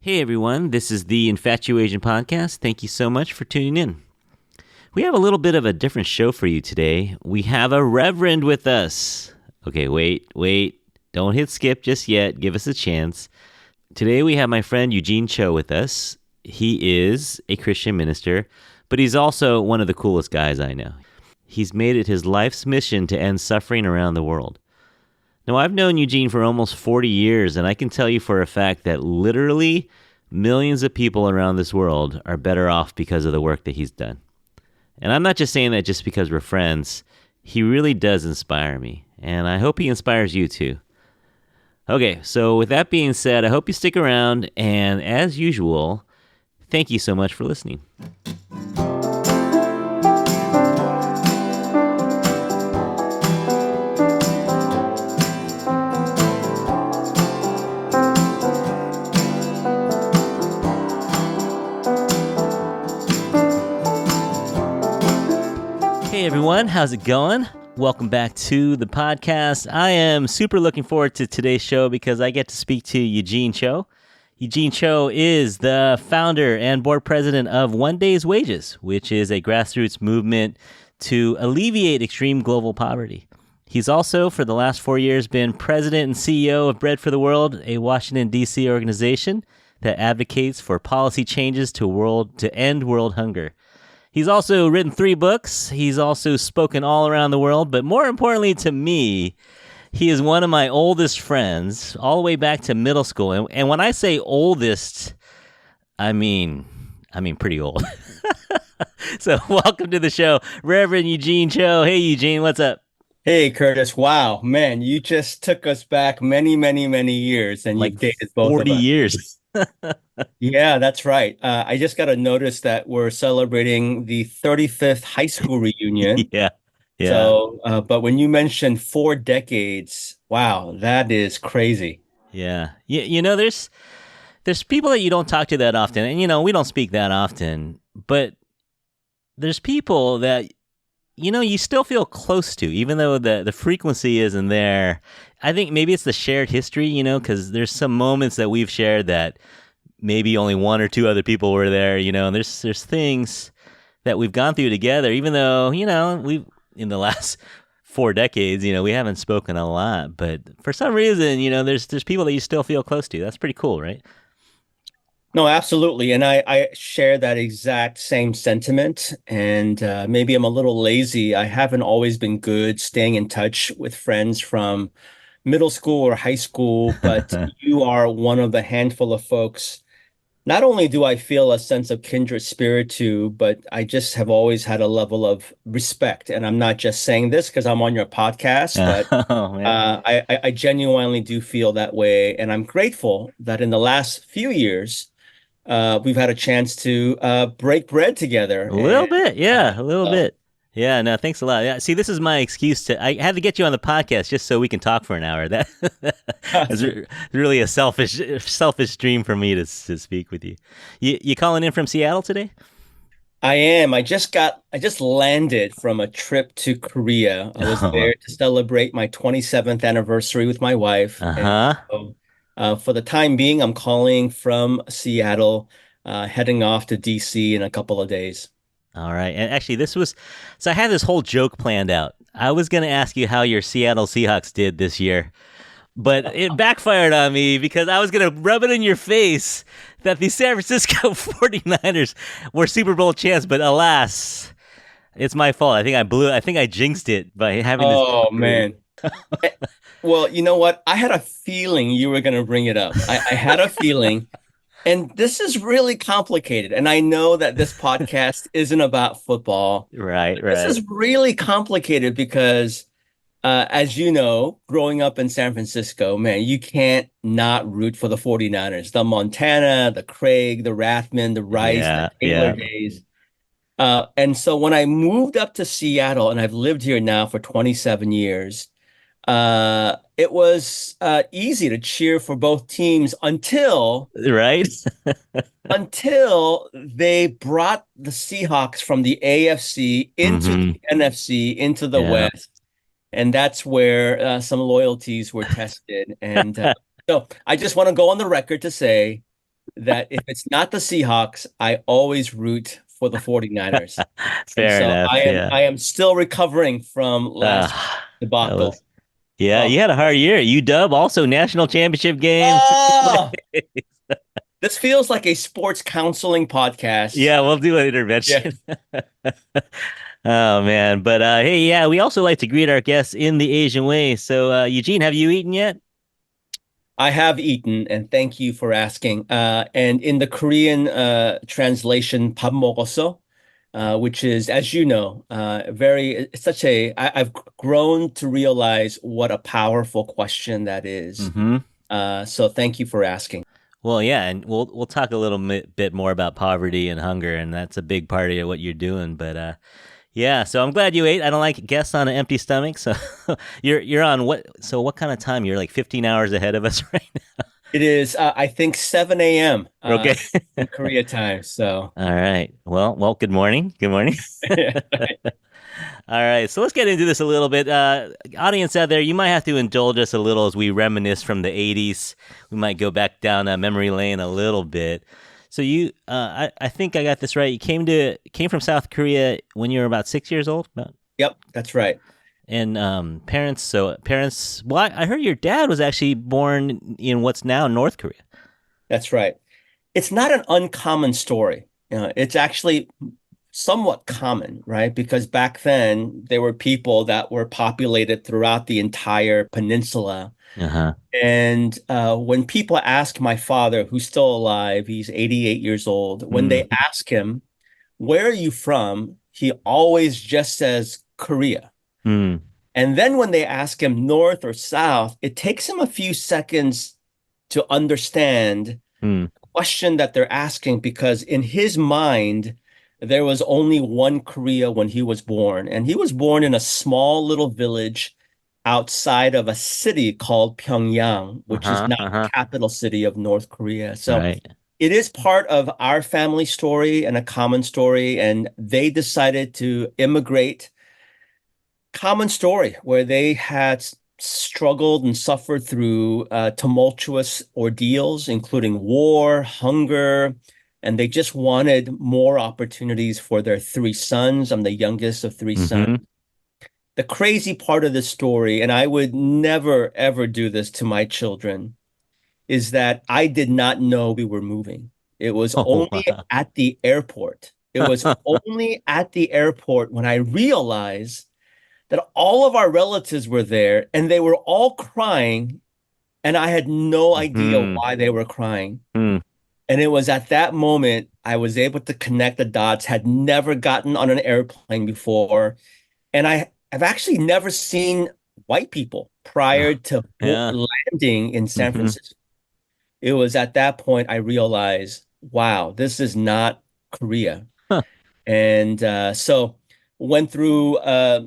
Hey everyone, this is the Infatuasian podcast. Thank you so much for tuning in. We have a little bit of a different show for you today. We have a Reverend with us. Okay, wait. Don't hit skip just yet. Give us a chance. Today we have my friend Eugene Cho with us. He is a Christian minister, but he's also one of the coolest guys I know. He's made it his life's mission to end suffering around the world. Now, I've known Eugene for almost 40 years, and I can tell you for a fact that literally millions of people around this world are better off because of the work that he's done. And I'm not just saying that just because we're friends. He really does inspire me, and I hope he inspires you too. Okay, so with that being said, I hope you stick around, and as usual, thank you so much for listening. Hey everyone, how's it going? Welcome back to the podcast. I am super looking forward to today's show because I get to speak to Eugene Cho. Eugene Cho is the founder and board president of One Day's Wages, which is a grassroots movement to alleviate extreme global poverty. He's also, for the last 4 years, been president and CEO of Bread for the World, a Washington, D.C. organization that advocates for policy changes to end world hunger. He's also written 3 books. He's also spoken all around the world. But more importantly to me, he is one of my oldest friends, all the way back to middle school. And when I say oldest, I mean pretty old. So welcome to the show, Reverend Eugene Cho. Hey, Eugene, what's up? Hey, Curtis. Wow, man, you just took us back many, many, many years and you Like dated both of 40 us. years. Yeah, that's right. I just got a notice that we're celebrating the 35th high school reunion. Yeah, yeah, But when you mentioned 4 decades, wow, that is crazy. yeah. There's people that you don't talk to that often. And, we don't speak that often. But there's people that you still feel close to, even though the frequency isn't there. I think maybe it's the shared history, because there's some moments that we've shared that maybe only 1 or 2 other people were there, and there's things that we've gone through together, even though, we've, in the last 4 decades, we haven't spoken a lot, but for some reason, there's people that you still feel close to. That's pretty cool, right? No, absolutely. And I share that exact same sentiment. And maybe I'm a little lazy. I haven't always been good staying in touch with friends from middle school or high school, but you are one of the handful of folks. Not only do I feel a sense of kindred spirit to, but I just have always had a level of respect. And I'm not just saying this because I'm on your podcast, but Oh, man. I genuinely do feel that way. And I'm grateful that in the last few years, we've had a chance to break bread together. A little And bit, yeah, a little uh, bit. Yeah, no, thanks a lot. Yeah, see, this is my excuse I had to get you on the podcast just so we can talk for an hour. That's really a selfish dream for me to speak with you. You calling in from Seattle today? I am. I just landed from a trip to Korea. I was Oh, there to celebrate my 27th anniversary with my wife. And uh-huh. so, for the time being, I'm calling from Seattle, heading off to DC in a couple of days. All right. And actually, so I had this whole joke planned out. I was going to ask you how your Seattle Seahawks did this year, but it backfired on me because I was going to rub it in your face that the San Francisco 49ers were Super Bowl champs, but alas, it's my fault. I think I jinxed it by having this Oh great. man. Eh, Well, you know what? I had a feeling you were going to bring it up. I had a feeling. And this is really complicated. And I know that this podcast isn't about football, Right, but this right. is really complicated because, as you know, growing up in San Francisco, man, you can't not root for the 49ers. The Montana, the Craig, the Rathman, the Rice, the Yeah, Taylor yeah. days. And so when I moved up to Seattle, and I've lived here now for 27 years, it was easy to cheer for both teams Right? until they brought the Seahawks from the AFC into Mm-hmm. the NFC, into the Yeah. West. And that's where some loyalties were tested. And so I just want to go on the record to say that if it's not the Seahawks, I always root for the 49ers. And Fair so enough. Yeah. I am still recovering from last year's That was debacle. yeah. Oh, You had a hard year. UW also national championship game. oh, this feels like a sports counseling podcast. Yeah, we'll do an Yeah, intervention. Oh man, but hey, yeah, we also like to greet our guests in the Asian way. So, Eugene, have you eaten yet? I have eaten, and thank you for asking. And in the Korean translation, 밥 먹었어? Which is, as you know, it's such I've grown to realize what a powerful question that is. Mm-hmm. So thank you for asking. Well, yeah, and we'll talk a little bit more about poverty and hunger, and that's a big part of what you're doing. But yeah, so I'm glad you ate. I don't like guests on an empty stomach. So you're on what? So what kind of time? You're like 15 hours ahead of us, right? It is, I think, 7 a.m. Okay. In Korea time. So, All right. Well, good morning. Good morning. All right, so let's get into this a little bit. Audience out there, you might have to indulge us a little as we reminisce from the 80s. We might go back down memory lane a little bit. So I think I got this right. You came from South Korea when you were about 6 years old? yep, that's right. And parents, well, I heard your dad was actually born in what's now North Korea. That's right. It's not an uncommon story. It's actually somewhat common, right? Because back then there were people that were populated throughout the entire peninsula. Uh-huh. And when people ask my father, who's still alive, he's 88 years old, when Mm, they ask him, where are you from? He always just says Korea. mm, And then when they ask him north or south, it takes him a few seconds to understand mm, question that they're asking because in his mind, there was only one Korea when he was born. And he was born in a small little village outside of a city called Pyongyang, which is uh-huh, now the uh-huh. capital city of North Korea. So Right. it is part of our family story and a common story. And they decided to immigrate. Common story where they had struggled and suffered through tumultuous ordeals, including war, hunger, and they just wanted more opportunities for their three sons. I'm the youngest of three sons. Mm-hmm. The crazy part of the story, and I would never ever do this to my children, is that I did not know we were moving. It was Oh, only wow. at the airport. It was only at the airport when I realized that all of our relatives were there and they were all crying, and I had no idea Mm-hmm. why they were crying. Mm. And it was at that moment I was able to connect the dots, had never gotten on an airplane before. And have actually never seen white people prior to Yeah. landing in San Mm-hmm. Francisco. It was at that point I realized, wow, this is not Korea. Huh. And so went through a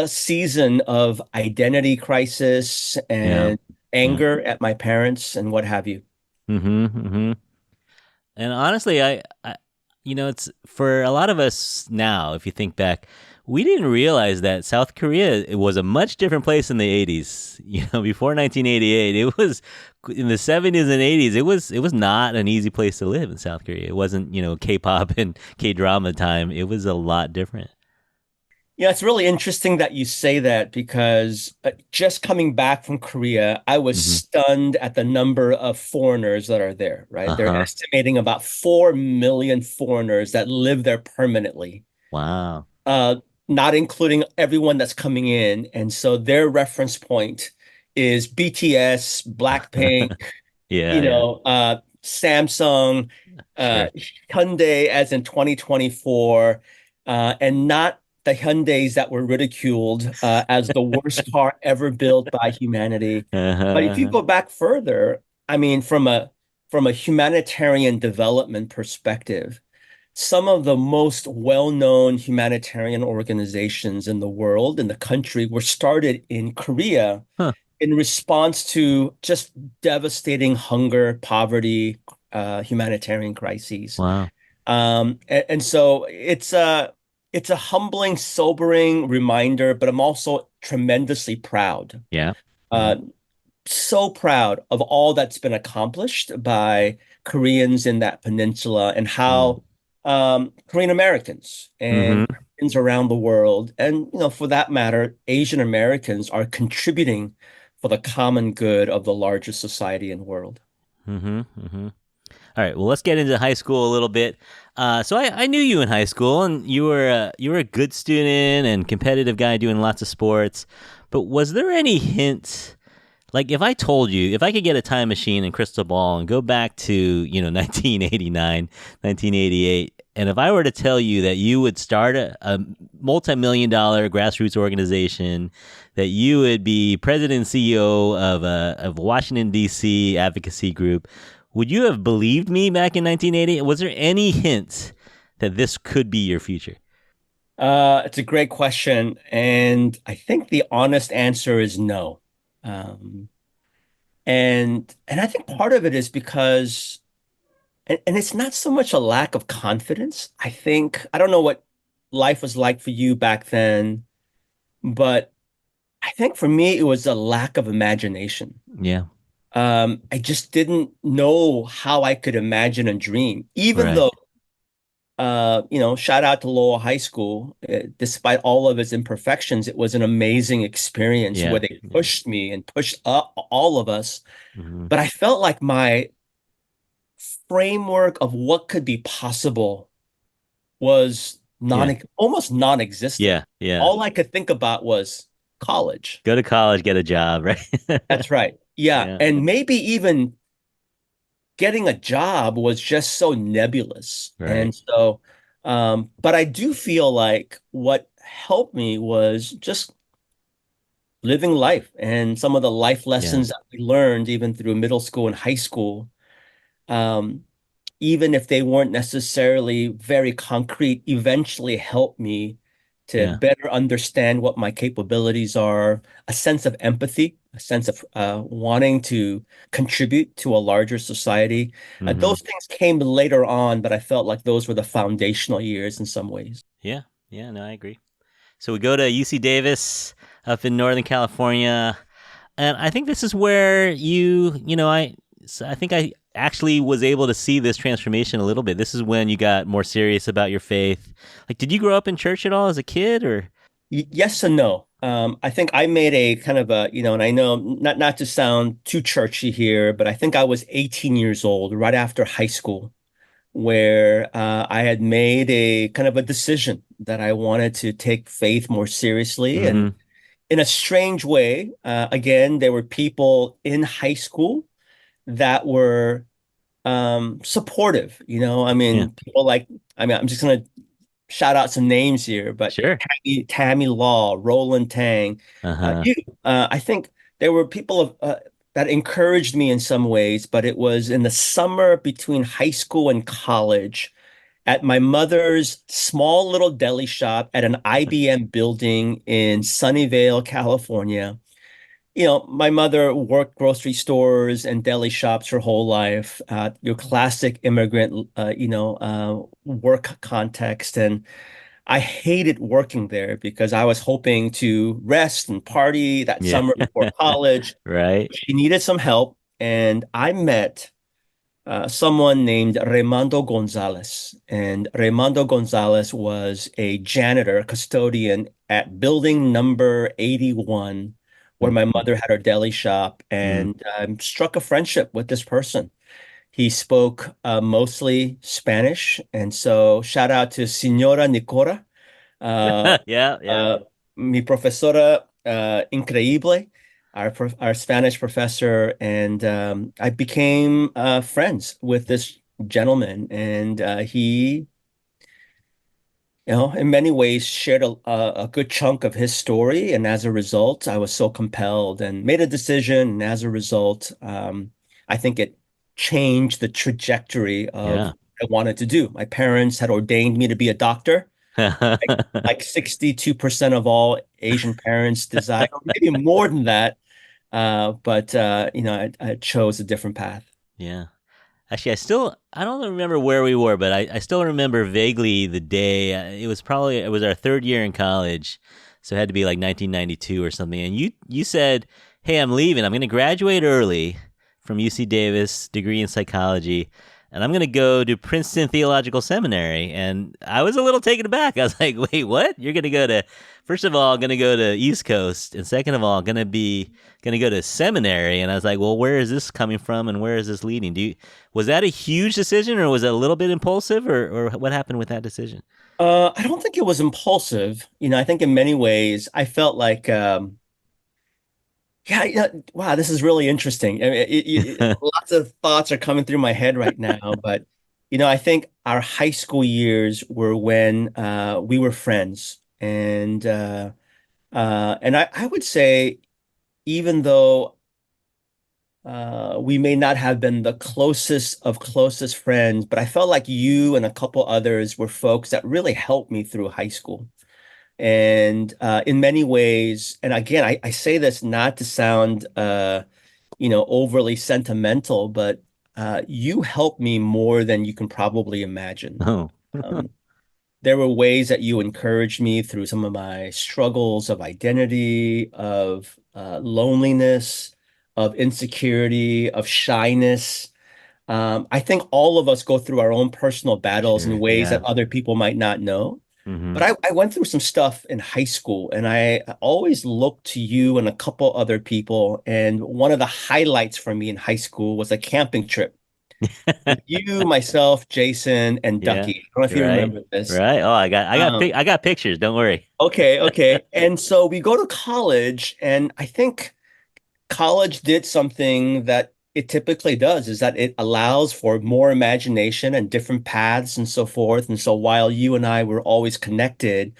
season of identity crisis Yeah. and Yeah. anger at my parents and what have you. Mm-hmm. Mm-hmm. And honestly, it's for a lot of us now, if you think back, we didn't realize that South Korea it was a much different place in the 80s. Before 1988, it was in the 70s and 80s. It was not an easy place to live in South Korea. It wasn't, K-pop and K-drama time. It was a lot different. Yeah, it's really interesting that you say that because just coming back from Korea, I was Mm-hmm. stunned at the number of foreigners that are there, right? They're Uh-huh. estimating about 4 million foreigners that live there permanently, Wow. uh, not including everyone that's coming in. And so their reference point is BTS, Blackpink, Yeah, yeah. Samsung, Sure. Hyundai, as in 2024, and not the Hyundais that were ridiculed as the worst car ever built by humanity. But if you Uh-huh. go back further, I mean, from a humanitarian development perspective, some of the most well-known humanitarian organizations in the world, in the country, were started in Korea Huh. in response to just devastating hunger, poverty, humanitarian crises. Wow. And so it's a humbling, sobering reminder, but I'm also tremendously proud. Yeah. Yeah. Uh, so proud of all that's been accomplished by Koreans in that peninsula and Mm. how Korean Americans and Mm-hmm. Koreans around the world, and for that matter, Asian Americans are contributing for the common good of the largest society in the world. Mm-hmm. Mm-hmm. All right. Well, let's get into high school a little bit. So I knew you in high school, and you were a good student and competitive guy doing lots of sports. But was there any hint? Like, if I told you, if I could get a time machine and crystal ball and go back to, 1989, 1988, and if I were to tell you that you would start a multi-million dollar grassroots organization, that you would be president and CEO of Washington, D.C. advocacy group, would you have believed me back in 1988? Was there any hint that this could be your future? It's a great question, and I think the honest answer is no. Um, and I think part of it is because, and it's not so much a lack of confidence. I don't know what life was like for you back then, but I think for me it was a lack of imagination. Yeah. I just didn't know how I could imagine a dream, even Right. though shout out to Lowell High School. Despite all of its imperfections, it was an amazing experience where Yeah. they Yeah. pushed me and pushed up all of us. Hmm. But I felt like my framework of what could be possible was Yeah. almost non-existent. Yeah. Yeah. All I could think about was college. Go to college, get a job, right? That's right. Yeah. Yeah. And maybe even getting a job was just so nebulous. Right. And so, but I do feel like what helped me was just living life and some of the life Yeah. lessons that we learned even through middle school and high school. Um, Even if they weren't necessarily very concrete, eventually help me to Yeah. better understand what my capabilities are, a sense of empathy, a sense of wanting to contribute to a larger society. Hmm. Those things came later on, but I felt like those were the foundational years in some ways. Yeah. Yeah. No, I agree. So we go to UC Davis up in Northern California, and I think this is where I think I actually was able to see this transformation a little bit. This is when you got more serious about your faith. Like, did you grow up in church at all as a kid, or? Yes and no. I think I made a kind of and I know not to sound too churchy here, but I think I was 18 years old right after high school, where I had made a kind of a decision that I wanted to take faith more seriously. And Mm-hmm. in a strange way, again, there were people in high school that were supportive. I Yeah. mean, people like, I'm just gonna shout out some names here, but Sure. Tammy Law, Roland Tang, Uh huh. you. I think there were people that encouraged me in some ways, but it was in the summer between high school and college at my mother's small little deli shop at an IBM building in Sunnyvale, California. My mother worked grocery stores and deli shops her whole life, your classic immigrant, work context. And I hated working there because I was hoping to rest and party that Yeah. summer before college. Right. She needed some help, and I met someone named Raimondo Gonzalez. And Raimondo Gonzalez was a janitor, custodian at building number 81, where my Mm-hmm. mother had her deli shop, Mm. and struck a friendship with this person. He spoke mostly Spanish. And so, shout out to Señora Nicora, uh, Yeah. Yeah. mi profesora increíble, our Spanish professor, and I became friends with this gentleman, and he, in many ways, shared a good chunk of his story, and as a result, I was so compelled and made a decision, and as a result, I think it changed the trajectory of Yeah. what I wanted to do. My parents had ordained me to be a doctor like 62% of all Asian parents desire, or maybe more than that. But I chose a different path. Yeah. Actually, I don't remember where we were, but I still remember vaguely the day. It was our third year in college, so it had to be like 1992 or something. And you said, hey, I'm leaving. I'm going to graduate early from UC Davis, degree in psychology, and I'm going to go to Princeton Theological Seminary. And I was a little taken aback. I was like, wait, what? You're going to go to, first of all, going to go to East Coast, and second of all, going to go to seminary. And I was like, well, where is this coming from, and where is this leading? Was that a huge decision, or was it a little bit impulsive, or what happened with that decision? I don't think it was impulsive. I think in many ways I felt like, yeah, wow, this is really interesting. I mean, lots of thoughts are coming through my head right now, but I think our high school years were when we were friends, and I would say even though we may not have been the closest of closest friends, but I felt like you and a couple others were folks that really helped me through high school. And in many ways, and again, I say this not to sound overly sentimental, but you helped me more than you can probably imagine. Oh, Um, there were ways that you encouraged me through some of my struggles of identity, of loneliness, of insecurity, of shyness. I think all of us go through our own personal battles in sure. ways Yeah. that other people might not know. Mm-hmm. But I went through some stuff in high school, and I always looked to you and a couple other people. And one of the highlights for me in high school was a camping trip with you, myself, Jason, and Yeah. Ducky. I don't know if you Right. remember this. Right. Oh, Um, I got pictures. Don't worry. okay, okay. And so we go to college, and I think college did something that it typically does, is that it allows for more imagination and different paths and so forth. And so while you and I were always connected,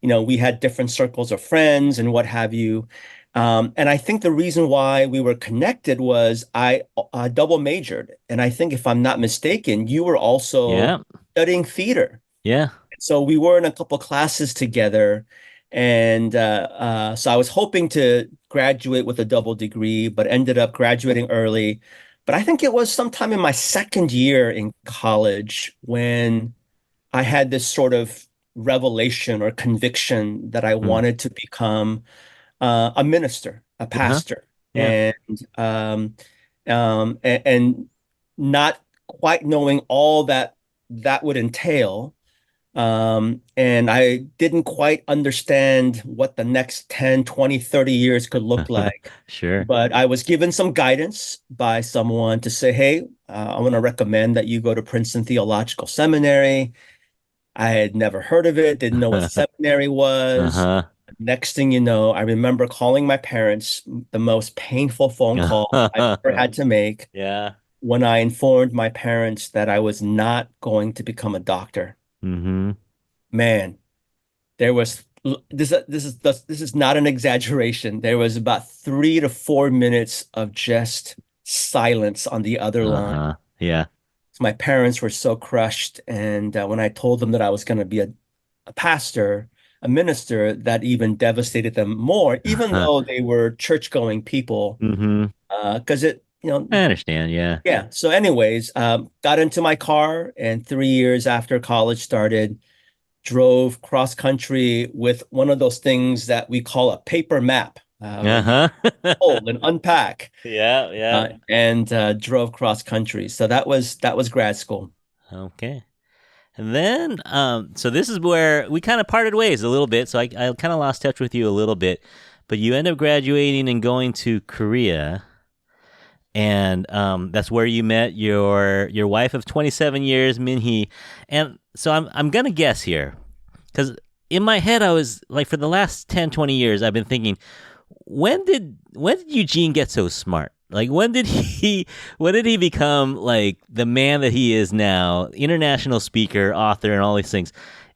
we had different circles of friends and what have you. And I think the reason why we were connected was I double majored. And I think if I'm not mistaken, you were also Yeah. studying theater. Yeah. So we were in a couple classes together. And so I was hoping to graduate with a double degree, but ended up graduating early. But I think it was sometime in my second year in college when I had this sort of revelation or conviction that I Mm. wanted to become a minister, a Uh-huh. pastor, Yeah. and not quite knowing all that that would entail. And I didn't quite understand what the next 10, 20, 30 years could look like. Sure. But I was given some guidance by someone to say, hey, I want to recommend that you go to Princeton Theological Seminary. I had never heard of it, didn't know what seminary was. Uh-huh. Next thing you know, I remember calling my parents, the most painful phone call I've ever had to make, Yeah. when I informed my parents that I was not going to become a doctor. Mm-hmm. Man, there was this is not an exaggeration. There was about 3 to 4 minutes of just silence on the other line. Uh-huh. Yeah. My parents were so crushed, and when I told them that I was going to be a pastor, a minister, that even devastated them more, even Uh-huh. though they were church-going people. Mm-hmm. Because I understand. Yeah. yeah. So, anyways, got into my car, and 3 years after college started, drove cross country with one of those things that we call a paper map, that you Uh-huh. fold and unpack, Yeah. Yeah. and drove cross country. So that was grad school. Okay. And then, so this is where we kind of parted ways a little bit. So I kind of lost touch with you a little bit, but you end up graduating and going to Korea, and that's where you met your wife of 27 years, Minhee. And so I'm gonna guess here, because in my head I was like, for the last 10, 20 years I've been thinking, when did Eugene get so smart? Like, when did he become like the man that he is now, international speaker, author, and all these things?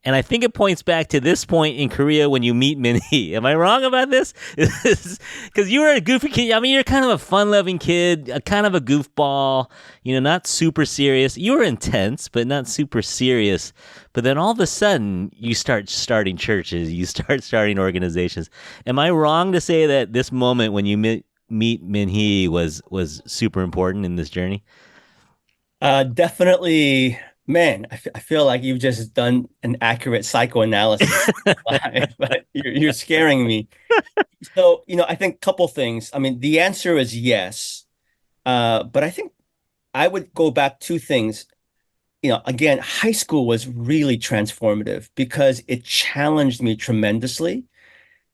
And I think it points back to this point in Korea when you meet Minhee. Am I wrong about this? Because you were a goofy kid. I mean, you're kind of a fun-loving kid, a kind of a goofball, not super serious. You were intense, but not super serious. But then all of a sudden, you start starting churches, you start starting organizations. Am I wrong to say that this moment when you meet Minhee was super important in this journey? Definitely Man, I feel like you've just done an accurate psychoanalysis. But you're scaring me. So, I think couple things. I mean, the answer is yes. But I think I would go back two things. Again, high school was really transformative because it challenged me tremendously.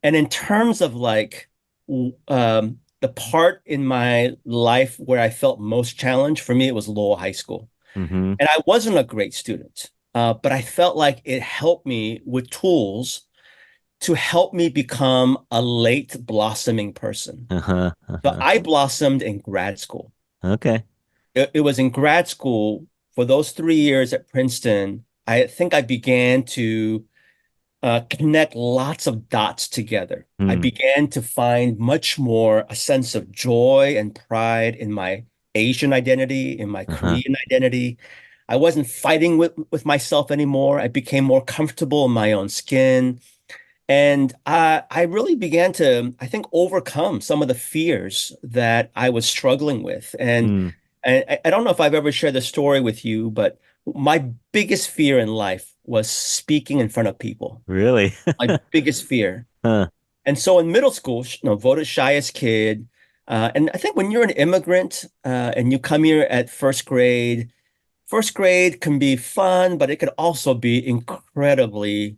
And in terms of like the part in my life where I felt most challenged, for me, it was Lowell High School. Mm-hmm. And I wasn't a great student, but I felt like it helped me with tools to help me become a late blossoming person. Uh-huh. So Uh-huh. I blossomed in grad school. Okay. It was in grad school for those 3 years at Princeton. I think I began to connect lots of dots together. I Mm. began to find much more a sense of joy and pride in my Asian identity, in my Uh-huh. Korean identity. I wasn't fighting with myself anymore. I became more comfortable in my own skin. And I really began to, I think, overcome some of the fears that I was struggling with. Mm. And I don't know if I've ever shared the story with you, but my biggest fear in life was speaking in front of people. Really? My biggest fear. Huh. And so in middle school, voted shyest kid. And I think when you're an immigrant and you come here at first grade can be fun, but it could also be incredibly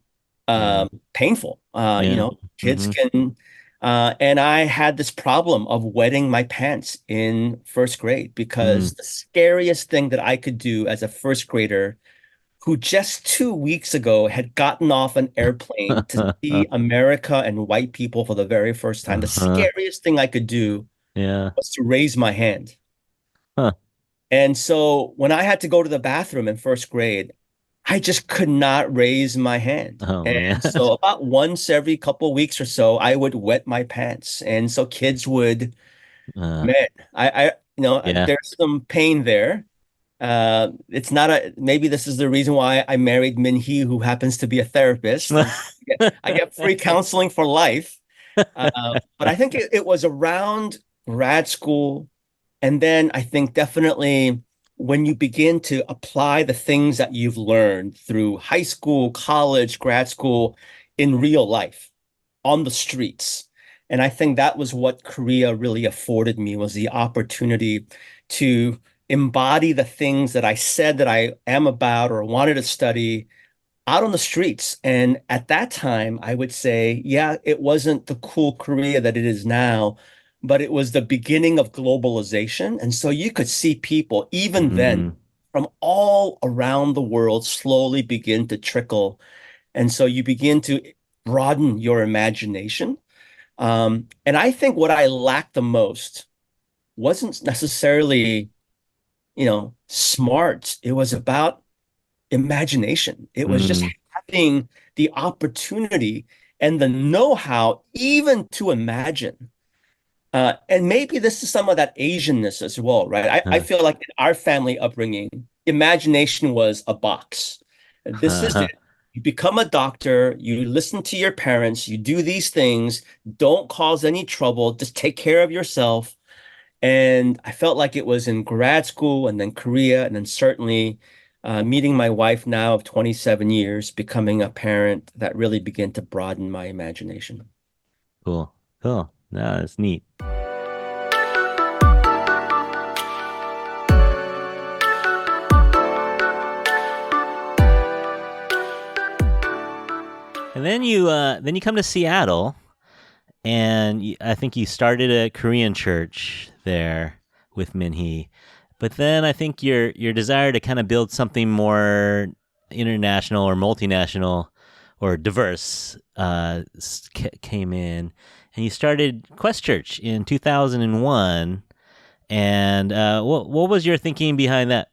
Yeah. painful. Yeah. Kids Mm-hmm. can, and I had this problem of wetting my pants in first grade Mm. because the scariest thing that I could do as a first grader who just 2 weeks ago had gotten off an airplane to see America and white people for the very first time, the Uh-huh. scariest thing I could do Yeah. was to raise my hand. Huh. And so when I had to go to the bathroom in first grade, I just could not raise my hand. Oh man. And so about once every couple of weeks or so, I would wet my pants. And so kids would, Uh, man, yeah. there's some pain there. It's not maybe this is the reason why I married Min Hee, who happens to be a therapist. And so I get free counseling for life. But I think it was around grad school. And then I think definitely when you begin to apply the things that you've learned through high school, college, grad school in real life on the streets. And I think that was what Korea really afforded me was the opportunity to embody the things that I said that I am about or wanted to study out on the streets. And at that time, I would say, yeah, it wasn't the cool Korea that it is now, but it was the beginning of globalization. And so you could see people, even then, Mm. from all around the world slowly begin to trickle. And so you begin to broaden your imagination. And I think what I lacked the most wasn't necessarily, smart. It was about imagination. It was just Mm. having the opportunity and the know-how even to imagine. And maybe this is some of that Asianness as well, right? I Uh, feel like in our family upbringing, imagination was a box. This is uh, it. You become a doctor, you listen to your parents, you do these things, don't cause any trouble, just take care of yourself. And I felt like it was in grad school and then Korea, and then certainly meeting my wife now of 27 years, becoming a parent that really began to broaden my imagination. cool. Cool. No, that's neat. And then you come to Seattle, and I think you started a Korean church there with Minhee. But then I think your desire to kind of build something more international or multinational or diverse came in, and you started Quest Church in 2001. And what was your thinking behind that?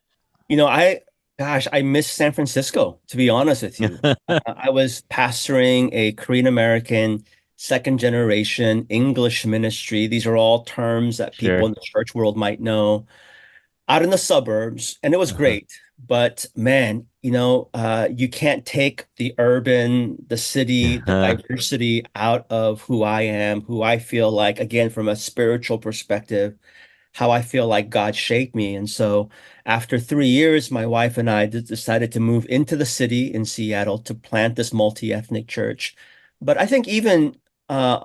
I miss San Francisco, to be honest with you. I was pastoring a Korean American second generation English ministry. These are all terms that people Sure. in the church world might know out in the suburbs, and it was Uh-huh. great. But man, you can't take the urban, the city, the Uh-huh. diversity out of who I am, who I feel like, again, from a spiritual perspective. how I feel like God shaped me. And so after 3 years, my wife and I decided to move into the city in Seattle to plant this multi-ethnic church. But I think even uh,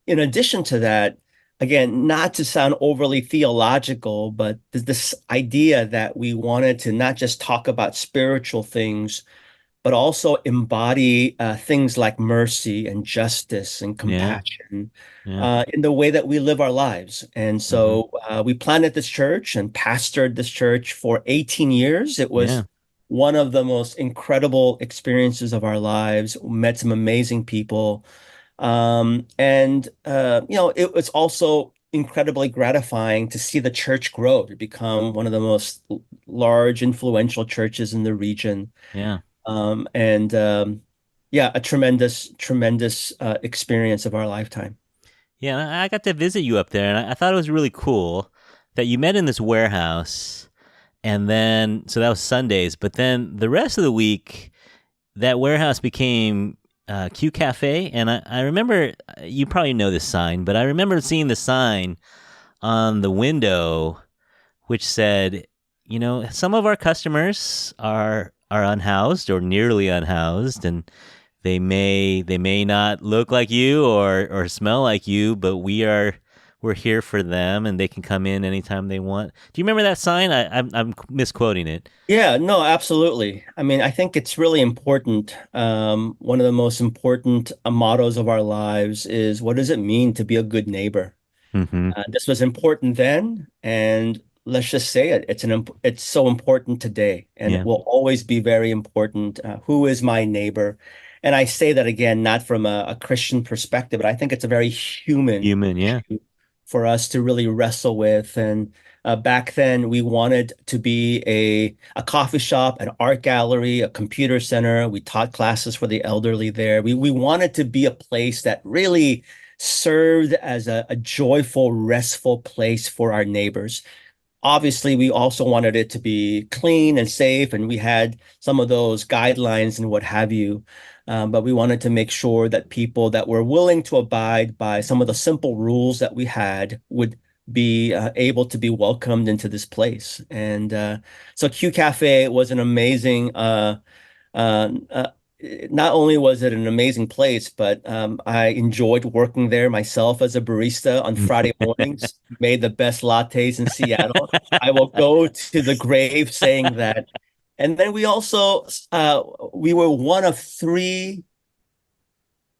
in addition to that, again, not to sound overly theological, but this idea that we wanted to not just talk about spiritual things, but also embody things like mercy and justice and Yeah. compassion Yeah. in the way that we live our lives. And Hmm. so we planted this church and pastored this church for 18 years. It was Yeah. one of the most incredible experiences of our lives. Met some amazing people. It was also incredibly gratifying to see the church grow to become one of the most large, influential churches in the region. Yeah. And Yeah, a tremendous, tremendous experience of our lifetime. Yeah. And I got to visit you up there, and I thought it was really cool that you met in this warehouse. And then, so that was Sundays, but then the rest of the week, that warehouse became Q Cafe. And I remember, you probably know this sign, but I remember seeing the sign on the window which said, some of our customers are unhoused or nearly unhoused, and they may not look like you or smell like you, but we're here for them, and they can come in anytime they want. Do you remember that sign? I'm misquoting it. Yeah, no, absolutely. I mean, I think it's really important. One of the most important mottos of our lives is what does it mean to be a good neighbor? Mm-hmm. This was important then, and let's just say it. It's so important today, and it Yeah. will always be very important. Who is my neighbor? And I say that again, not from a Christian perspective, but I think it's a very human Human. Yeah. issue for us to really wrestle with. And back then, we wanted to be a coffee shop, an art gallery, a computer center. We taught classes for the elderly there. We wanted to be a place that really served as a joyful, restful place for our neighbors. Obviously, we also wanted it to be clean and safe, and we had some of those guidelines and what have you. But we wanted to make sure that people that were willing to abide by some of the simple rules that we had would be able to be welcomed into this place. And so Q Cafe was an amazing uh, uh, not only was it an amazing place, but I enjoyed working there myself as a barista on Friday mornings, made the best lattes in Seattle. I will go to the grave saying that. And then we were one of three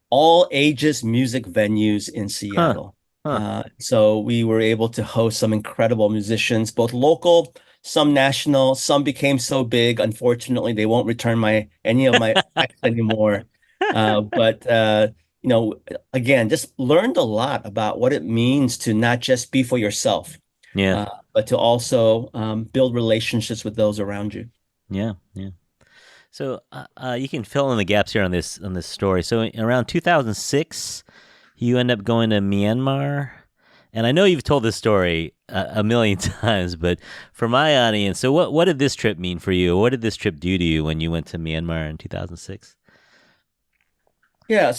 all ages music venues in Huh. Seattle. Huh. So we were able to host some incredible musicians, both local, some national, some became so big, unfortunately, they won't return my any of my texts anymore. But you know, Again, just learned a lot about what it means to not just be for yourself, Yeah. but to also build relationships with those around you. Yeah. Yeah. So you can fill in the gaps here on this story. So around 2006, you end up going to Myanmar, and I know you've told this story a million times, but for my audience, so what did this trip mean for you? What did this trip do to you when you went to Myanmar in 2006? Yeah,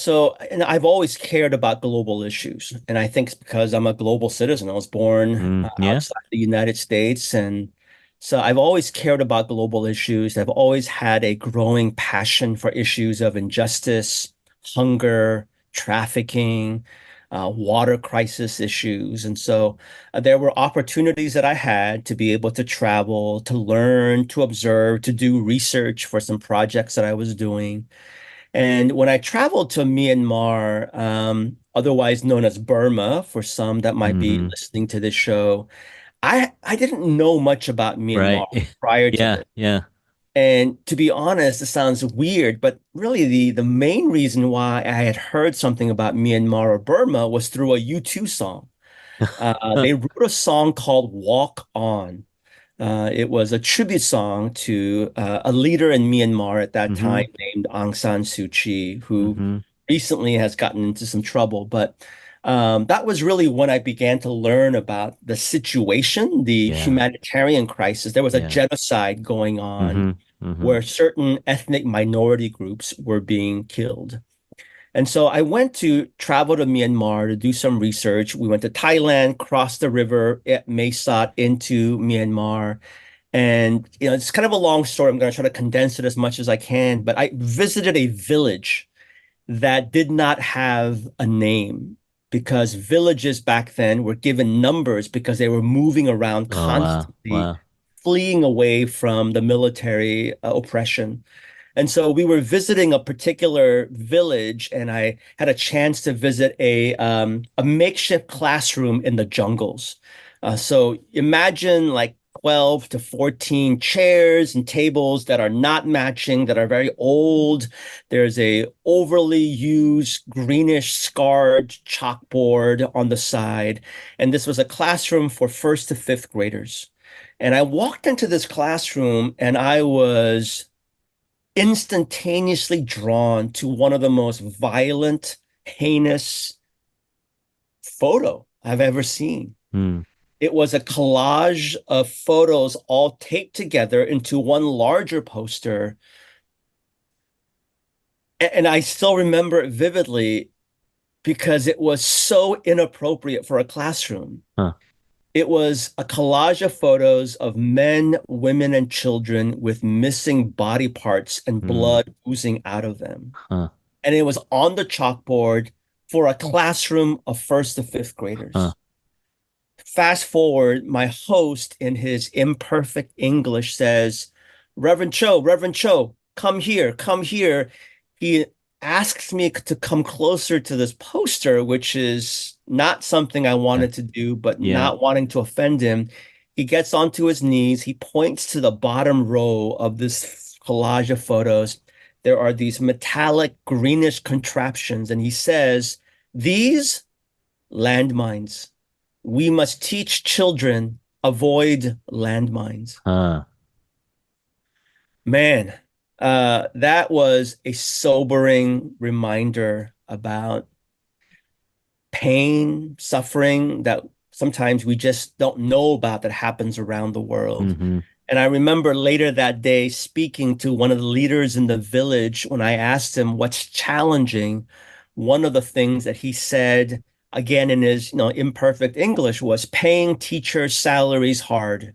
and I've always cared about global issues. And I think it's because I'm a global citizen. I was born Yeah. outside the United States. And so I've always cared about global issues. I've always had a growing passion for issues of injustice, hunger, trafficking, water crisis issues. And so there were opportunities that I had to be able to travel, to learn, to observe, to do research for some projects that I was doing. And when I traveled to Myanmar, otherwise known as Burma, for some that might be Mm-hmm. listening to this show, I didn't know much about Right. Myanmar prior to Yeah. this. Yeah. And to be honest, it sounds weird, but really the main reason why I had heard something about Myanmar or Burma was through a U2 song. They wrote a song called Walk On. It was a tribute song to a leader in Myanmar at that Mm-hmm. time named Aung San Suu Kyi, who Mm-hmm. recently has gotten into some trouble. But that was really when I began to learn about the situation, the Yeah. humanitarian crisis. There was a Yeah. genocide going on Mm-hmm. Mm-hmm. where certain ethnic minority groups were being killed. And so I went to travel to Myanmar to do some research. We went to Thailand, crossed the river at Mae Sot into Myanmar. And, it's kind of a long story. I'm going to try to condense it as much as I can. But I visited a village that did not have a name because villages back then were given numbers because they were moving around Oh, wow. constantly, Wow. fleeing away from the military oppression. And so we were visiting a particular village, and I had a chance to visit a makeshift classroom in the jungles. So imagine like 12 to 14 chairs and tables that are not matching, that are very old. There's a overly used greenish scarred chalkboard on the side. And this was a classroom for first to fifth graders. And I walked into this classroom and I was instantaneously drawn to one of the most violent, heinous photo I've ever seen. Hmm. It was a collage of photos all taped together into one larger poster. And I still remember it vividly because it was so inappropriate for a classroom. Huh. It was a collage of photos of men, women, and children with missing body parts and Hmm. blood oozing out of them. Huh. And it was on the chalkboard for a classroom of first to fifth Huh. graders. Fast forward, my host in his imperfect English says, Reverend Cho, come here, come here. He asks me to come closer to this poster, which is not something I Yeah. wanted to do, but Yeah. not wanting to offend him. He gets onto his knees. He points to the bottom row of this collage of photos. There are these metallic greenish contraptions, and he says, these landmines. We must teach children avoid landmines. Huh. Man, that was a sobering reminder about pain, suffering that sometimes we just don't know about that happens around the world. Mm-hmm. And I remember later that day speaking to one of the leaders in the village when I asked him what's challenging. One of the things that he said, again in his imperfect English, was paying teachers' salaries hard.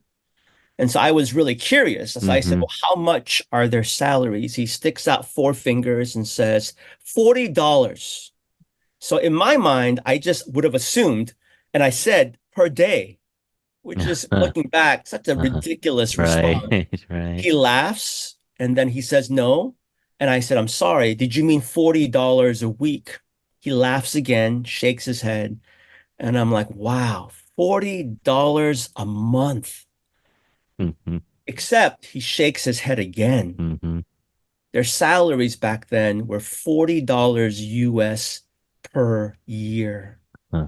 And so I was really curious. So I said, Mm-hmm. well, how much are their salaries? He sticks out four fingers and says, $40. So in my mind, I just would have assumed, and I said per day, which is looking back, such a Uh-huh. ridiculous response. Right. Right. He laughs and then he says, no. And I said, I'm sorry. Did you mean $40 a week? He laughs again, shakes his head. And I'm like, wow, $40 a month. Mm-hmm. Except he shakes his head again. Mm-hmm. Their salaries back then were $40 US per year. Huh.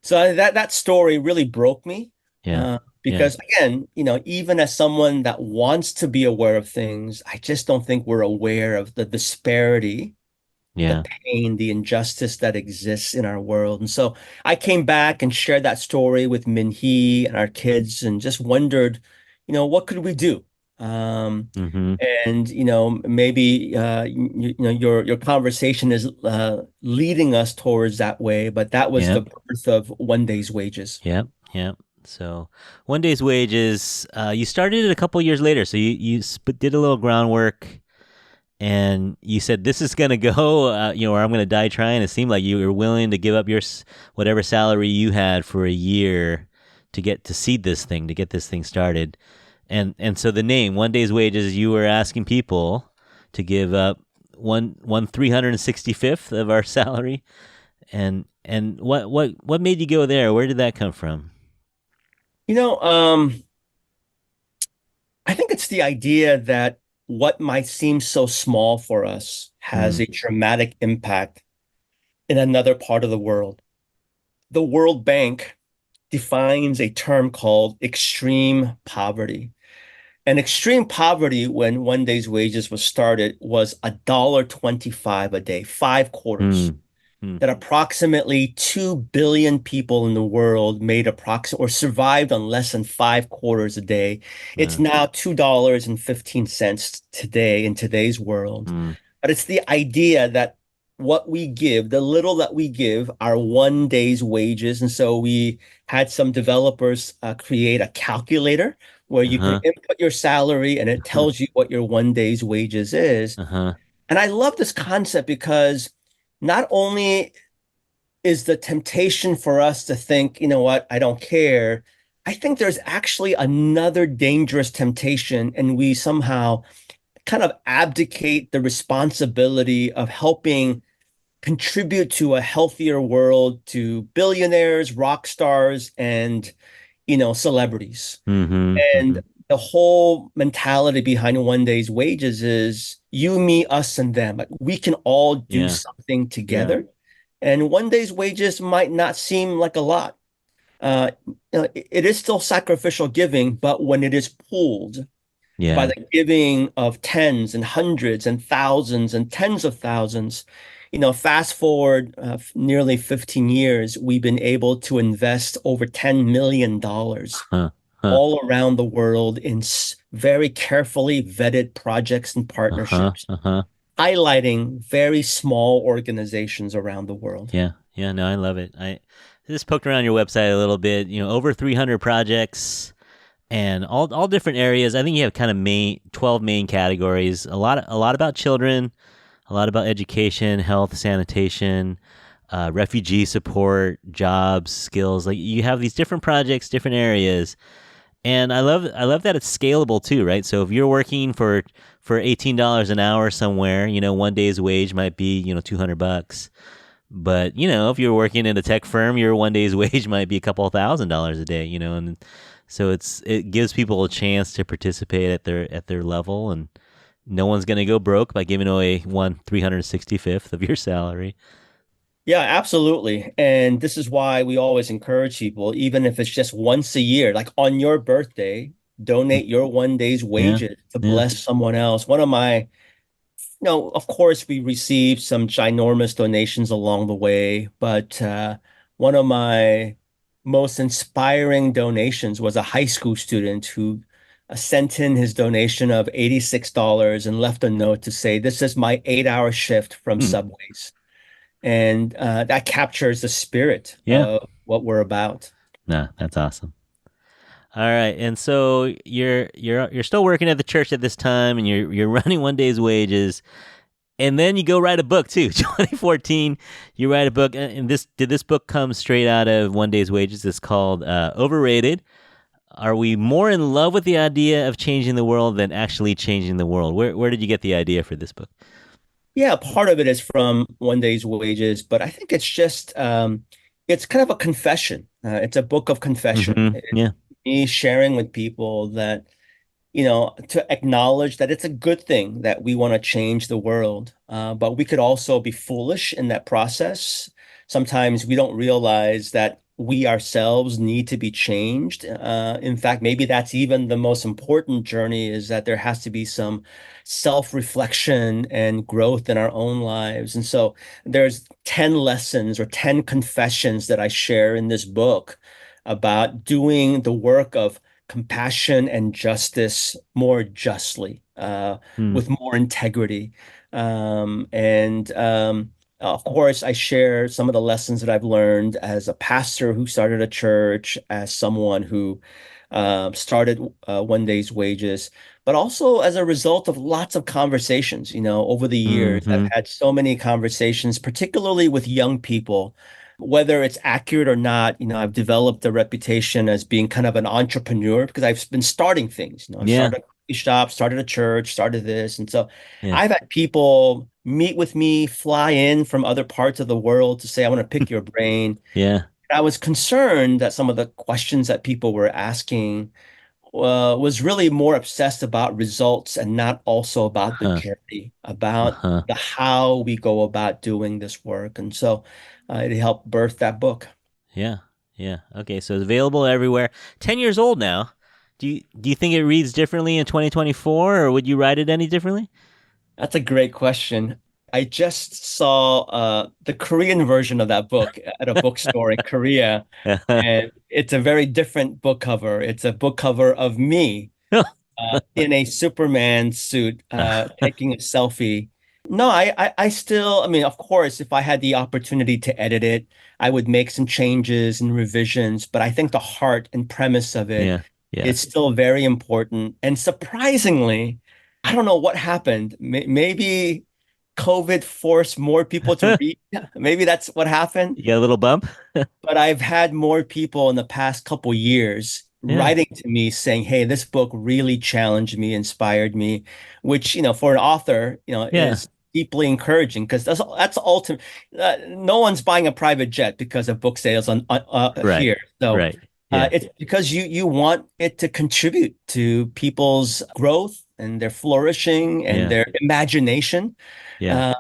So that story really broke me Yeah. Yeah. because again, even as someone that wants to be aware of things, I just don't think we're aware of the disparity, the Yeah. pain, the injustice that exists in our world. And so I came back and shared that story with Minhee and our kids and just wondered, what could we do? Um, Mm-hmm. and maybe your conversation is leading us towards that way, but that was the Yep. birth of One Day's Wages. Yep. Yep. So, one day's wages. You started it a couple years later, so did a little groundwork, and you said this is gonna go, or I'm gonna die trying. It seemed like you were willing to give up whatever salary you had for a year to get to seed this thing, to get this thing started. And so the name One Day's Wages, you were asking people to give up one 365th of our salary. And what made you go there? Where did that come from? You know, um, I think it's the idea that what might seem so small for us has Mm, a dramatic impact in another part of the world. The World Bank defines a term called extreme poverty. And extreme poverty, when One Day's Wages was started, was $1.25 a day, 5 quarters. mm, mm, That approximately 2 billion people in the world made approximate or survived on less than 5 quarters a day. It's uh, now $2.15 today in today's world. mm, But it's the idea that what we give, the little that we give, our 1 day's wages. And so we had some developers create a calculator where you can Uh-huh. input your salary and it tells you what your 1 day's wages is. Uh-huh. And I love this concept because not only is the temptation for us to think, you know what, I don't care. I think there's actually another dangerous temptation, and we somehow kind of abdicate the responsibility of helping contribute to a healthier world to billionaires, rock stars, and celebrities. Mm-hmm. And Mm-hmm. the whole mentality behind 1 day's wages is you, me, us, and them. Like we can all do Yeah. something Yeah. together. And 1 day's wages might not seem like a lot. It is still sacrificial giving, but when it is pooled by Yeah. the giving of tens and hundreds and thousands and tens of thousands, fast forward nearly 15 years, we've been able to invest over $10 million Huh. Huh. all around the world in very carefully vetted projects and Uh-huh. partnerships, Uh-huh. highlighting very small organizations around the world. Yeah. Yeah. No, I love it. I just poked around your website a little bit. Over 300 projects and all different areas. I think you have kind of 12 main categories. A lot about children, a lot about education, health, sanitation, refugee support, jobs, skills. Like you have these different projects, different areas, and I love that it's scalable too, right? So if you're working for $18 an hour somewhere, 1 day's wage might be $200. But if you're working in a tech firm, your 1 day's wage might be a couple $1,000s a day, and so it gives people a chance to participate at their level, and no one's gonna go broke by giving away 1/365th of your salary. Yeah, absolutely. And this is why we always encourage people, even if it's just once a year, like on your birthday, donate your 1 day's Yeah, wages to yeah. bless someone else. Of course, we received some ginormous donations along the way, but one of my most inspiring donations was a high school student who sent in his donation of $86 and left a note to say, "This is my 8-hour shift from Hmm. Subways." And that captures the spirit Yeah. of what we're about. Nah, that's awesome. All right, and so you're still working at the church at this time, and you're running 1 day's wages, and then you go write a book too. 2014, you write a book, and this book come straight out of 1 day's wages. It's called Overrated. Are we more in love with the idea of changing the world than actually changing the world? Where did you get the idea for this book? Yeah, part of it is from 1 day's wages, but I think it's kind of a confession. It's a book of confession. Mm-hmm. It's Yeah. me sharing with people that to acknowledge that it's a good thing that we want to change the world. But we could also be foolish in that process. Sometimes we don't realize that we ourselves need to be changed. In fact, maybe that's even the most important journey is that there has to be some self-reflection and growth in our own lives. And so there's 10 lessons or 10 confessions that I share in this book about doing the work of compassion and justice more justly, Hmm. with more integrity. And of course, I share some of the lessons that I've learned as a pastor who started a church, as someone who started 1 day's wages, but also as a result of lots of conversations. Over the years, I've Mm-hmm. had so many conversations, particularly with young people. Whether it's accurate or not, I've developed a reputation as being kind of an entrepreneur because I've been starting things. I've Yeah. started a coffee shop, started a church, started this. And so Yeah. I've had people meet with me, fly in from other parts of the world to say, I want to pick your brain. Yeah. I was concerned that some of the questions that people were asking was really more obsessed about results and not also about the Huh. journey, about Uh-huh. the how we go about doing this work. And so it helped birth that book. Yeah. Yeah. Okay. So it's available everywhere. 10 years old now. Do you think it reads differently in 2024, or would you write it any differently? That's a great question. I just saw the Korean version of that book at a bookstore in Korea, and it's a very different book cover. It's a book cover of me in a Superman suit taking a selfie. No, I still, I mean, of course, if I had the opportunity to edit it, I would make some changes and revisions, but I think the heart and premise of it Yeah. Yeah. is still very important. And surprisingly, I don't know what happened. Maybe COVID forced more people to read. Maybe that's what happened. You got a little bump? But I've had more people in the past couple years Yeah. writing to me saying, "Hey, this book really challenged me, inspired me," which, for an author, Yeah. is deeply encouraging because that's ultimate. No one's buying a private jet because of book sales on Right. here. So Right. Yeah. it's because you want it to contribute to people's growth and their flourishing and Yeah. their imagination. Yeah.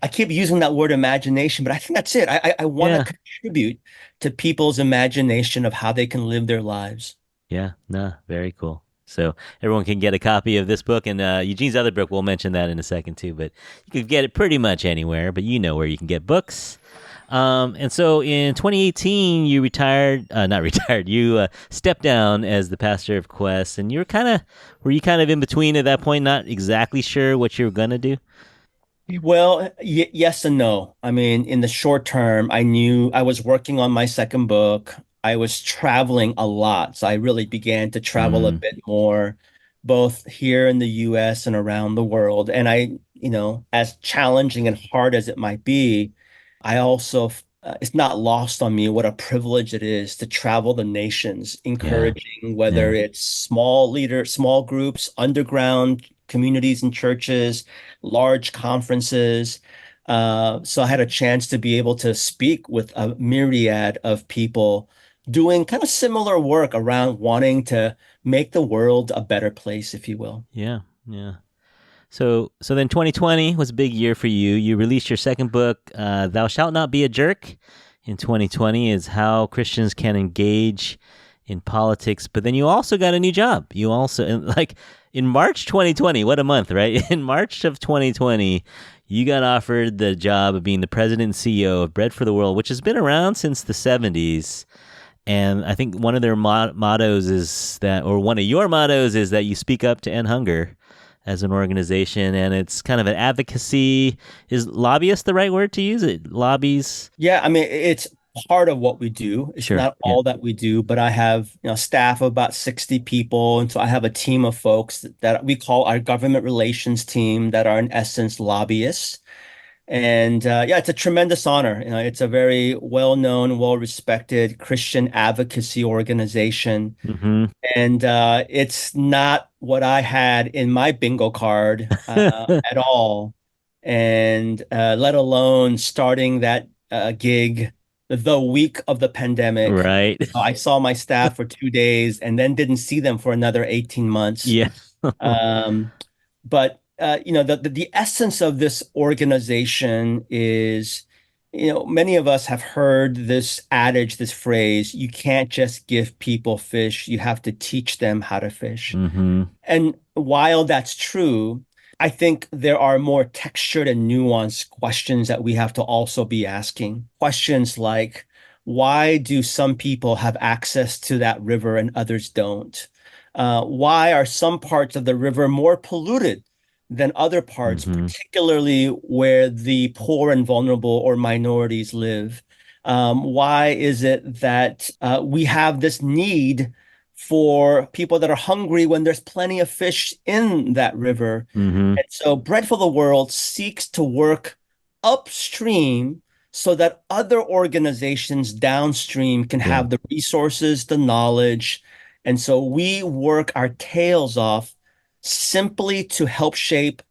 I keep using that word imagination, but I think that's it. I want to Yeah. contribute to people's imagination of how they can live their lives. Yeah. No, very cool. So everyone can get a copy of this book, and Eugene's other book. We'll mention that in a second too. But you can get it pretty much anywhere. But you know where you can get books. And so in 2018, you retired. Not retired. You stepped down as the pastor of Quest, and were you kind of in between at that point, not exactly sure what you were gonna do. Well, y yes and no. I mean, in the short term, I knew I was working on my second book. I was traveling a lot. So I really began to travel a Mm, bit more, both here in the US and around the world. And as challenging and hard as it might be, I also, it's not lost on me what a privilege it is to travel the nations, yeah. encouraging whether Yeah. it's small groups, underground communities and churches, large conferences. So I had a chance to be able to speak with a myriad of people doing kind of similar work around wanting to make the world a better place, if you will. Yeah. Yeah. So then 2020 was a big year for you. You released your second book, Thou Shalt Not Be a Jerk, in 2020, is how Christians can engage in politics. But then you also got a new job. You also, like in March 2020, what a month, right? In March of 2020, you got offered the job of being the president and CEO of Bread for the World, which has been around since the 70s. And I think one of their mottos is that, or one of your mottos is that you speak up to end hunger as an organization, and it's kind of an advocacy. Is lobbyist the right word to use? It lobbies. Yeah, I mean, it's part of what we do. It's Sure. not Yeah. all that we do, but I have, staff of about 60 people. And so I have a team of folks that we call our government relations team that are in essence lobbyists. And yeah, it's a tremendous honor. It's a very well-known, well-respected Christian advocacy organization. Mm-hmm. And it's not what I had in my bingo card at all. And let alone starting that gig the week of the pandemic. Right. I saw my staff for 2 days and then didn't see them for another 18 months. Yeah. Um, but the essence of this organization is, many of us have heard this adage, this phrase, you can't just give people fish, you have to teach them how to fish. Mm-hmm. And while that's true, I think there are more textured and nuanced questions that we have to also be asking. Questions like, why do some people have access to that river and others don't? Why are some parts of the river more polluted than other parts, Mm-hmm. particularly where the poor and vulnerable or minorities live? Why is it that we have this need for people that are hungry when there's plenty of fish in that river? Mm-hmm. And so Bread for the World seeks to work upstream so that other organizations downstream can Yeah. have the resources, the knowledge. And so we work our tails off simply to help shape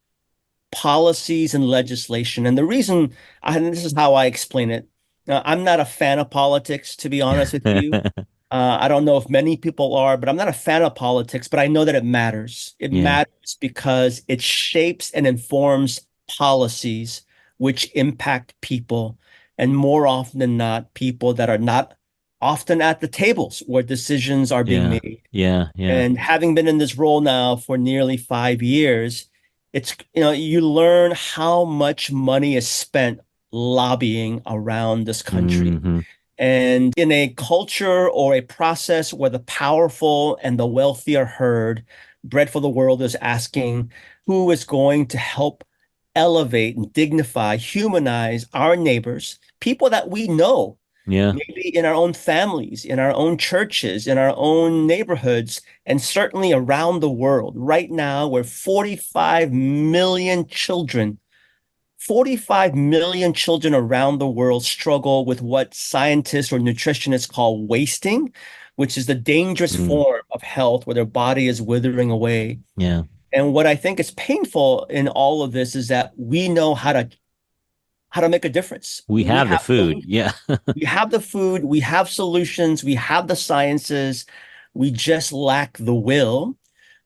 policies and legislation. And the reason, and this is how I explain it, I'm not a fan of politics, to be honest with you. I don't know if many people are, but I'm not a fan of politics, but I know that it matters. It Yeah. matters because it shapes and informs policies which impact people. And more often than not, people that are not often at the tables where decisions are being Yeah. made. Yeah. Yeah. And having been in this role now for nearly 5 years, you learn how much money is spent lobbying around this country. Mm-hmm. And in a culture or a process where the powerful and the wealthy are heard, Bread for the World is asking who is going to help elevate and dignify, humanize our neighbors, people that we know, Yeah. maybe in our own families, in our own churches, in our own neighborhoods, and certainly around the world. Right now, where 45 million children around the world struggle with what scientists or nutritionists call wasting, which is the dangerous Mm. form of health where their body is withering away. Yeah. And what I think is painful in all of this is that we know how to make a difference. We We have the have food. solutions. Yeah. We have the food, we have solutions, we have the sciences. We just lack the will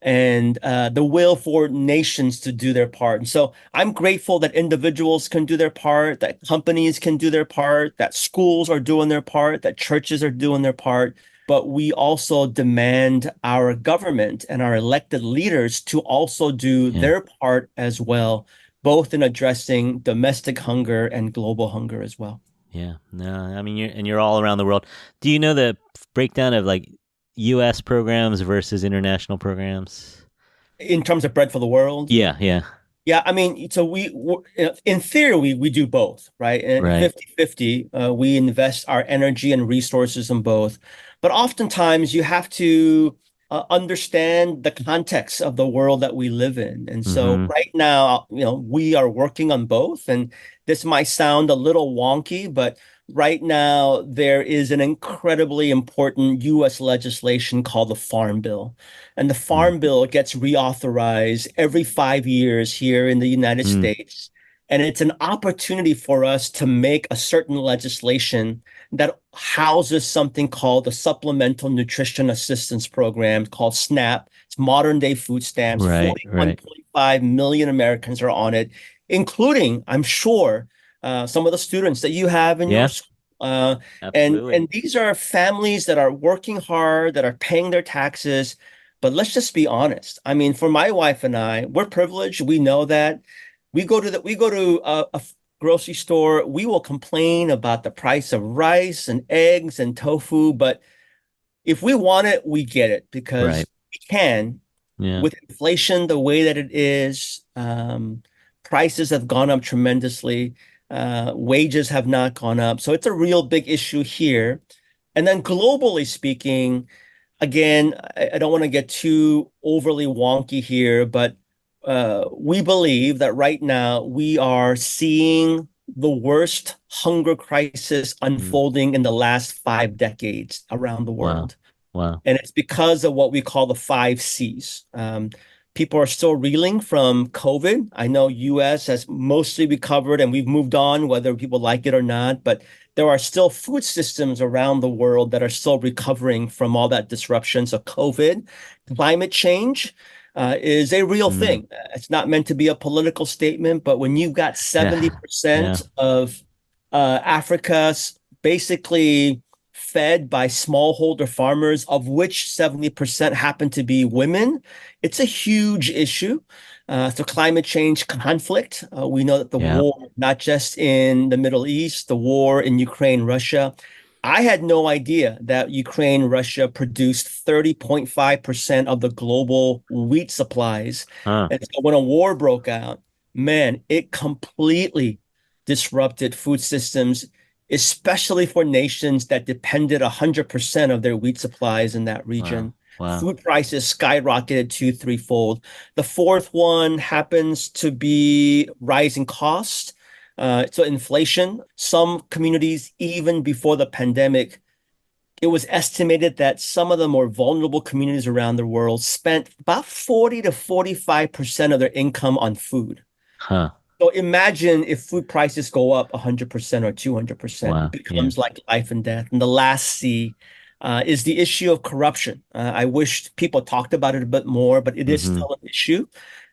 and the will for nations to do their part. And so I'm grateful that individuals can do their part, that companies can do their part, that schools are doing their part, that churches are doing their part. But we also demand our government and our elected leaders to also do Yeah. their part as well, both in addressing domestic hunger and global hunger as well. Yeah. No, I mean, you're all around the world. Do you know the breakdown of like U.S. programs versus international programs? In terms of bread for the world, Yeah. Yeah. yeah, I mean, so in theory, we do both, right? And Right. 50-50, we invest our energy and resources in both. But oftentimes you have to understand the context of the world that we live in. And so Mm-hmm. right now, we are working on both. And this might sound a little wonky, but right now there is an incredibly important US legislation called the Farm Bill. And the Mm. Farm Bill gets reauthorized every 5 years here in the United Mm. States. And it's an opportunity for us to make a certain legislation that houses something called the Supplemental Nutrition Assistance Program called SNAP. It's modern day food stamps. Right. Right. 41.5 million Americans are on it, including, I'm sure, some of the students that you have in your Yeah. school. Uh, and Absolutely. and these are families that are working hard, that are paying their taxes. But let's just be honest. I mean, for my wife and I, we're privileged. We know that. We go to a grocery store. We will complain about the price of rice and eggs and tofu, but if we want it, we get it Right. because we can. Yeah. With inflation the way that it is, prices have gone up tremendously. Wages have not gone up. So it's a real big issue here. And then globally speaking, again, I don't want to get too overly wonky here, but we believe that right now we are seeing the worst hunger crisis Mm. unfolding in the last 5 decades around the Wow. world. Wow. And it's because of what we call the five C's. People are still reeling from COVID. I know US has mostly recovered and we've moved on, whether people like it or not, but there are still food systems around the world that are still recovering from all that disruption. So COVID, climate change, is a real Mm. thing. It's not meant to be a political statement, but when you've got Yeah. Yeah. 70% of Africa's basically fed by smallholder farmers, of which 70% happen to be women, it's a huge issue. So climate change conflict. We know that the Yeah. war, not just in the Middle East, the war in Ukraine, Russia. I had no idea that Ukraine, Russia produced 30.5% of the global wheat supplies. Huh. And so when a war broke out, man, it completely disrupted food systems, especially for nations that depended 100% of their wheat supplies in that Wow. region. Wow. Food prices skyrocketed two, threefold. The fourth one happens to be rising costs. So inflation. Some communities, even before the pandemic, it was estimated that some of the more vulnerable communities around the world spent about 40 to 45% of their income on food. Huh. So imagine if food prices go up 100% or 200%, it Wow. Yeah. becomes like life and death. And the last C is the issue of corruption. I wish people talked about it a bit more, but it is Mm-hmm. still an issue.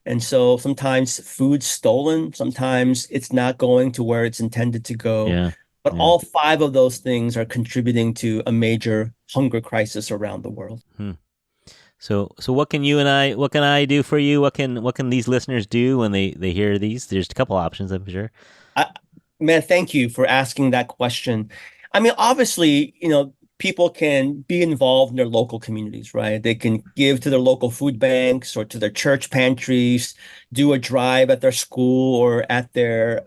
And so sometimes food's stolen, sometimes it's not going to where it's intended to go. Yeah. But Yeah. all five of those things are contributing to a major hunger crisis around the world. Hmm. So what can I do for you? What can these listeners do when they hear these? There's a couple options, I'm sure. I, man, thank you for asking that question. I mean, obviously, people can be involved in their local communities, right? They can give to their local food banks or to their church pantries, do a drive at their school or at their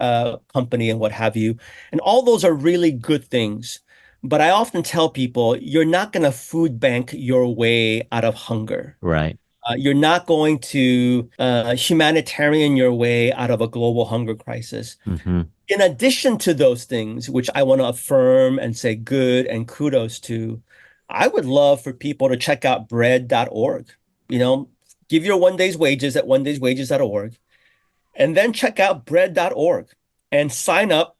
company and what have you. And all those are really good things. But I often tell people, you're not going to food bank your way out of hunger. Right. You're not going to humanitarian your way out of a global hunger crisis. Mm-hmm. In addition to those things, which I want to affirm and say good and kudos to, I would love for people to check out bread.org. You know, give your 1 day's wages at 1dayswages.org, and then check out bread.org and sign up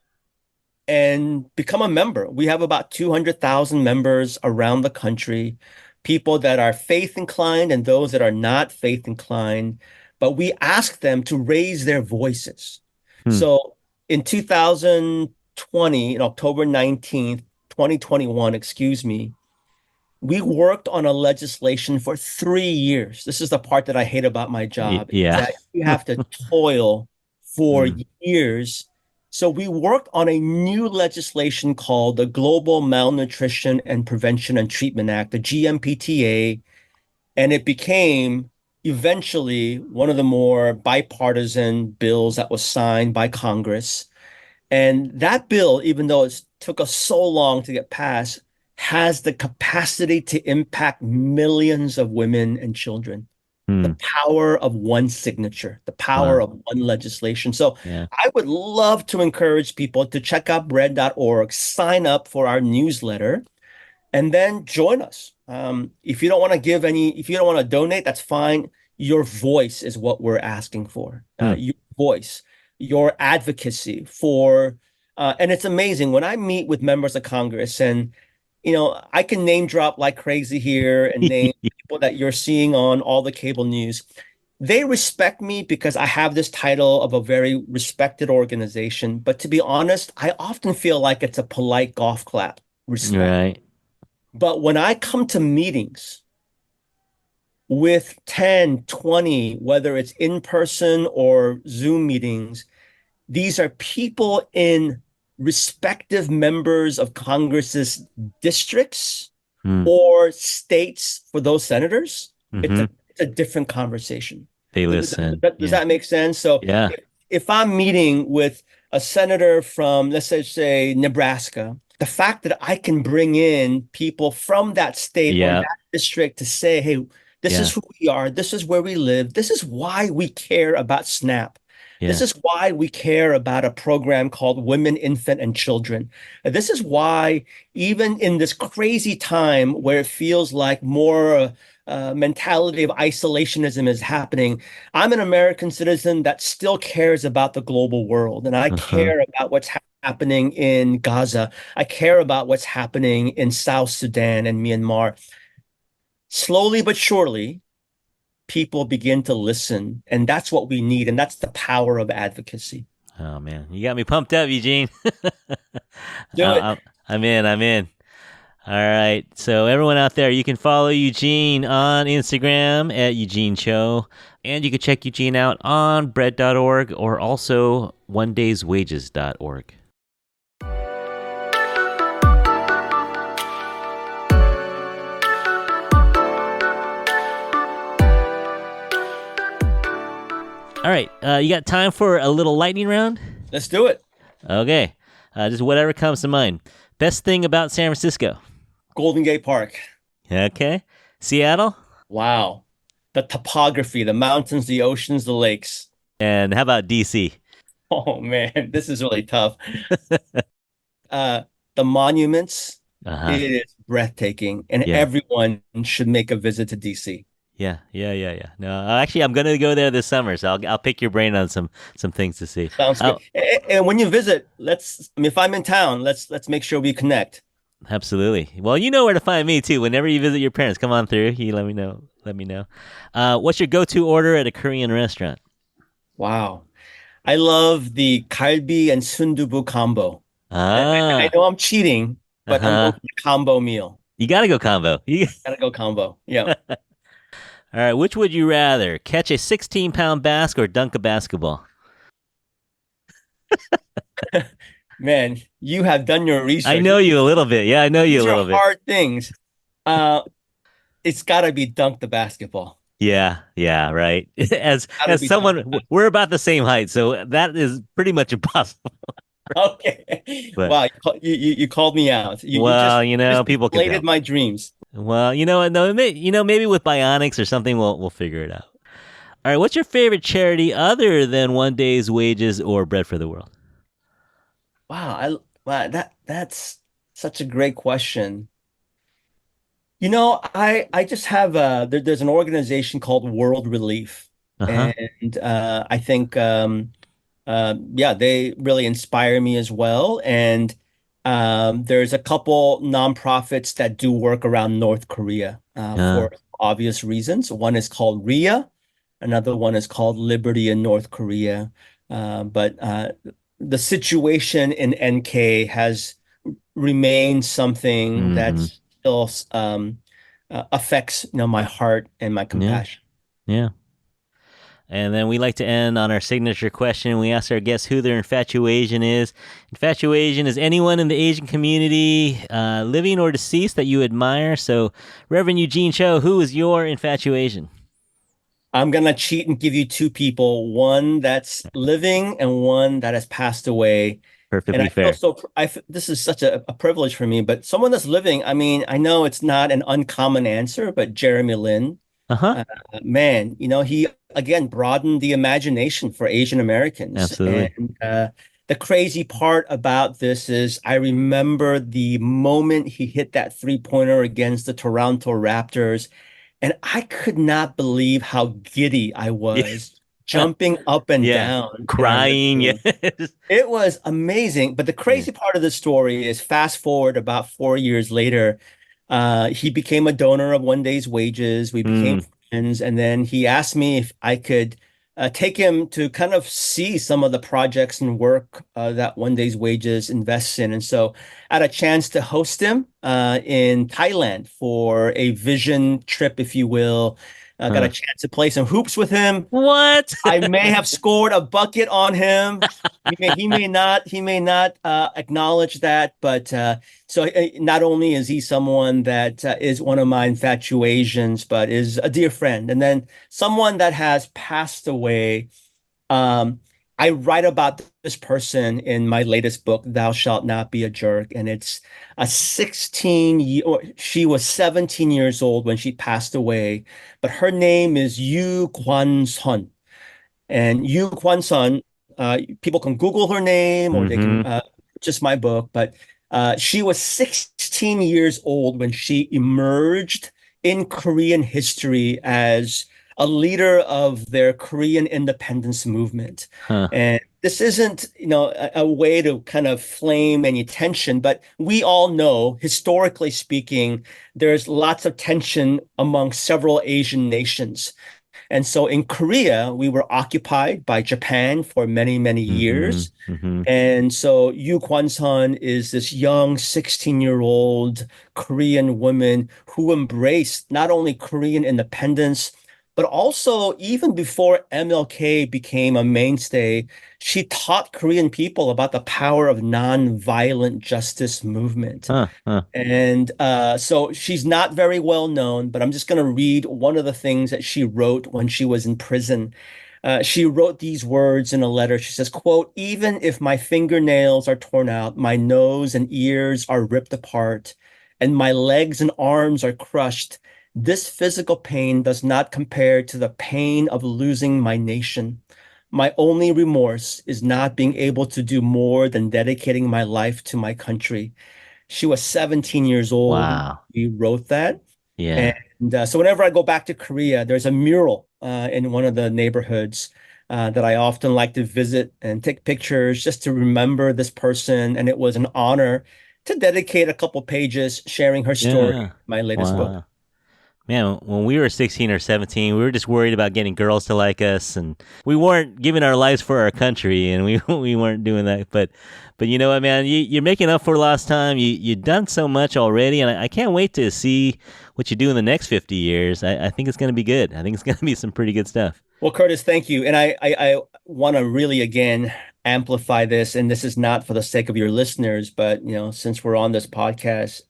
and become a member. We have about 200,000 members around the country, people that are faith inclined and those that are not faith inclined, but we ask them to raise their voices. Hmm. So in 2020, in October 19th, 2021, excuse me, we worked on a legislation for 3 years. This is the part that I hate about my job, is Yeah. that you have to toil for Mm. years. So we worked on a new legislation called the Global Malnutrition and Prevention and Treatment Act, the GMPTA, and it became eventually one of the more bipartisan bills that was signed by Congress. And that bill, even though it took us so long to get passed, has the capacity to impact millions of women and children. The Hmm. power of one signature, the power Wow. of one legislation. So Yeah. I would love to encourage people to check out bread.org, sign up for our newsletter, and then join us. If you don't want to give any, if you don't want to donate, that's fine. Your voice is what we're asking for. Hmm. Your voice, your advocacy for, and it's amazing when I meet with members of Congress, and I can name drop like crazy here and name people that you're seeing on all the cable news. They respect me because I have this title of a very respected organization. But to be honest, I often feel like it's a polite golf clap, respect. Right. But when I come to meetings with 10, 20, whether it's in person or Zoom meetings, these are people in respective members of Congress's districts Hmm. or states for those senators. It's Mm-hmm. a, it's a different conversation. They Does, listen. does Yeah. that make sense? So Yeah. if I'm meeting with a senator from, let's say, Nebraska, the fact that I can bring in people from that state or Yeah. that district to say, hey, this is Yeah. who we are, this is where we live, this is why we care about SNAP. This Yeah. is why we care about a program called Women, Infant, and Children. This is why, even in this crazy time where it feels like more mentality of isolationism is happening, I'm an American citizen that still cares about the global world, and I Uh-huh. care about what's happening in Gaza. I care about what's happening in South Sudan and Myanmar. Slowly but surely, people begin to listen, and that's what we need, and that's the power of advocacy. Oh man, you got me pumped up, Eugene. Do it. I'm in. I'm in. All right. So everyone out there, you can follow Eugene on Instagram at Eugene Cho, and you can check Eugene out on bread.org or also 1dayswages.org. All right. You got time for a little lightning round? Let's do it. Okay. Just whatever comes to mind. Best thing about San Francisco? Golden Gate Park. Okay. Seattle? Wow. The topography, the mountains, the oceans, the lakes. And how about DC? Oh man, this is really tough. Uh, the monuments, Uh-huh. it is breathtaking, and Yeah. everyone should make a visit to DC. Yeah. No, actually, I'm gonna go there this summer, so I'll pick your brain on some things to see. Sounds good. Oh, And when you visit, if I'm in town, let's make sure we connect. absolutely. Well, you know where to find me too. Whenever you visit your parents, come on through. You let me know. Let me know. What's your go-to order at a Korean restaurant? Wow. I love the kalbi and sundubu combo. I Ah, know I'm cheating, but I'm going uh-huh. for the combo meal. You gotta go combo. Gotta go combo. Yeah. All right. Which would you rather catch a 16-pound bass or dunk a basketball? Man, you have done your I research. know you a little bit. Yeah, I know you a These are little bit. hard things. Uh, it's got to be dunk the basketball. Yeah, yeah, right. Got to As be dunk someone, the basketball. we're about the same height, so that is pretty much impossible. Okay. But Wow, you called me out. You well, just people can inflated tell. my dreams. Well, you know what? No, maybe with bionics or something, we'll figure it out. All right, what's your favorite charity other than One Day's Wages or Bread for the World? Wow, wow, that's such a great question. I just have there's an organization called World Relief, Uh huh. and I think yeah, they really inspire me as well. And there's a couple nonprofits that do work around North Korea Uh, for obvious reasons. One is called RIA, another one is called Liberty in North Korea. But the situation in NK has remained something mm-hmm. that's still affects my heart and my Yeah, compassion. yeah. And then we like to end on our signature question. We ask our guests who their infatuation is. Infatuation is anyone in the Asian community, living or deceased, that you admire. So, Reverend Eugene Cho, who is your infatuation? I'm gonna cheat and give you two people, one that's living and one that has passed away. And I Perfectly feel fair. so, this is such a privilege for me, but someone that's living, I mean, I know it's not an uncommon answer, but Jeremy Lin, Uh huh. uh, man, he again broadened the imagination for Asian Americans. Absolutely. And the crazy part about this is I remember the moment he hit that three-pointer against the Toronto Raptors. And I could not believe how giddy I Yeah. was jumping up and Yeah. down in our living Crying. room. Yes. It was amazing. But the Yeah. crazy part of the story is fast forward about 4 years later, he became a donor of One Day's Wages. We became Mm. friends. And then he asked me if I could take him to kind of see some of the projects and work that One Day's Wages invests in. And so I had a chance to host him in Thailand for a vision trip, if you will. I got a Huh. chance to play some hoops with him. What? I may have scored a bucket on him. He may not acknowledge that, but not only is he someone that is one of my infatuations, but is a dear friend, and then someone that has passed away. Um, I write about this person in my latest book, Thou Shalt Not Be a Jerk, and it's a 16 year, or she was 17 years old when she passed away, but her name is Yu Kwan Sun. And Yu Kwan Sun, people can Google her name or they can Mm-hmm. purchase my book, but she was 16 years old when she emerged in Korean history as a leader of their Korean independence movement. Huh. And this isn't, a way to kind of flame any tension, but we all know, historically speaking, there's lots of tension among several Asian nations. And so in Korea, we were occupied by Japan for many, many Mm-hmm. years. Mm-hmm. And so Yu Kwan-sun is this young 16-year-old Korean woman who embraced not only Korean independence, but also even before MLK became a mainstay, she taught Korean people about the power of nonviolent justice movement. Huh. Huh. And so she's not very well known, but I'm just going to read one of the things that she wrote when she was in prison. She wrote these words in a letter. She says, quote, "Even if my fingernails are torn out, my nose and ears are ripped apart, and my legs and arms are crushed, this physical pain does not compare to the pain of losing my nation. My only remorse is not being able to do more than dedicating my life to my country." She was 17 years old when Wow. we wrote that. Yeah. And so whenever I go back to Korea, there's a mural in one of the neighborhoods that I often like to visit and take pictures just to remember this person. And it was an honor to dedicate a couple pages sharing her story in Yeah. my latest book. Wow. Man, when we were 16 or 17, we were just worried about getting girls to like us, and we weren't giving our lives for our country, and we we weren't doing that. But you know what, man, you're making up for lost time. You've done so much already, and I can't wait to see what you do in the next 50 years. I think it's going to be good. I think it's going to be some pretty good stuff. Well, Curtis, thank you. And I want to really again amplify this, and this is not for the sake of your listeners, but since we're on this podcast,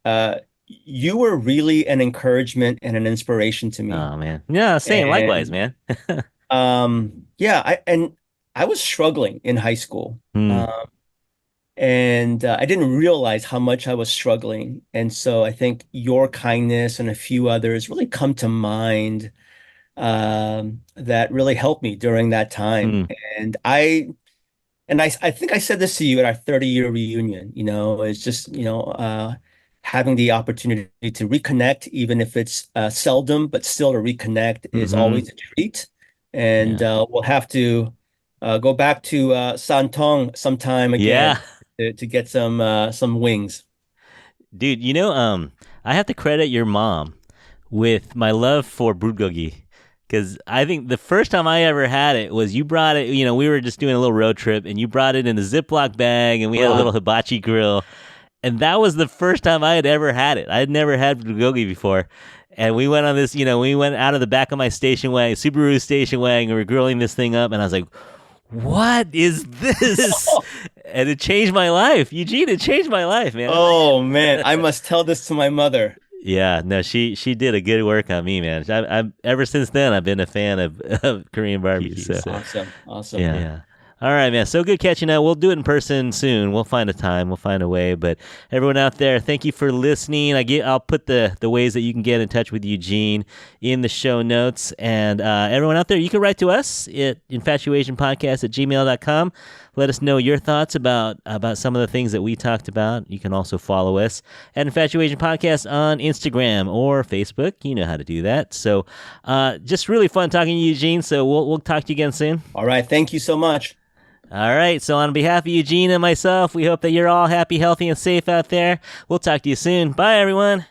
you were really an encouragement and an inspiration to me. Oh man. Yeah, same. Likewise, And man. yeah, I was struggling in high school. Hmm. And I didn't realize how much I was struggling. And so I think your kindness and a few others really come to mind, that really helped me during that time. Hmm. And I think I said this to you at our 30-year reunion. It's just, having the opportunity to reconnect, even if it's seldom, but still to reconnect is Hmm. always a treat. And Yeah. we'll have to go back to Santong sometime Yeah. again to get some wings. Dude, I have to credit your mom with my love for bulgogi. Because I think the first time I ever had it was you brought it, we were just doing a little road trip and you brought it in a Ziploc bag and we had a little hibachi grill. And that was the first time I had ever had it. I had never had bulgogi before. And we went on this, we went out of the back of my station wagon, Subaru station wagon, and we were grilling this thing up. And I was like, what is this? And it changed my life. Eugene, it changed my life, man. Oh man, I must tell this to my mother. Yeah, no, she did a good work on me, man. I ever since then I've been a fan of Korean barbecue. So Awesome. Awesome. yeah. All right, man. So good catching up. We'll do it in person soon. We'll find a time. We'll find a way. But everyone out there, thank you for listening. I'll put the ways that you can get in touch with Eugene in the show notes. And everyone out there, you can write to us at infatuasianpodcast@gmail.com. Let us know your thoughts about some of the things that we talked about. You can also follow us at Infatuasian Podcast on Instagram or Facebook. You know how to do that. So just really fun talking to you, Eugene. So we'll talk to you again soon. All right. Thank you so much. All right. So on behalf of Eugene and myself, we hope that you're all happy, healthy, and safe out there. We'll talk to you soon. Bye, everyone.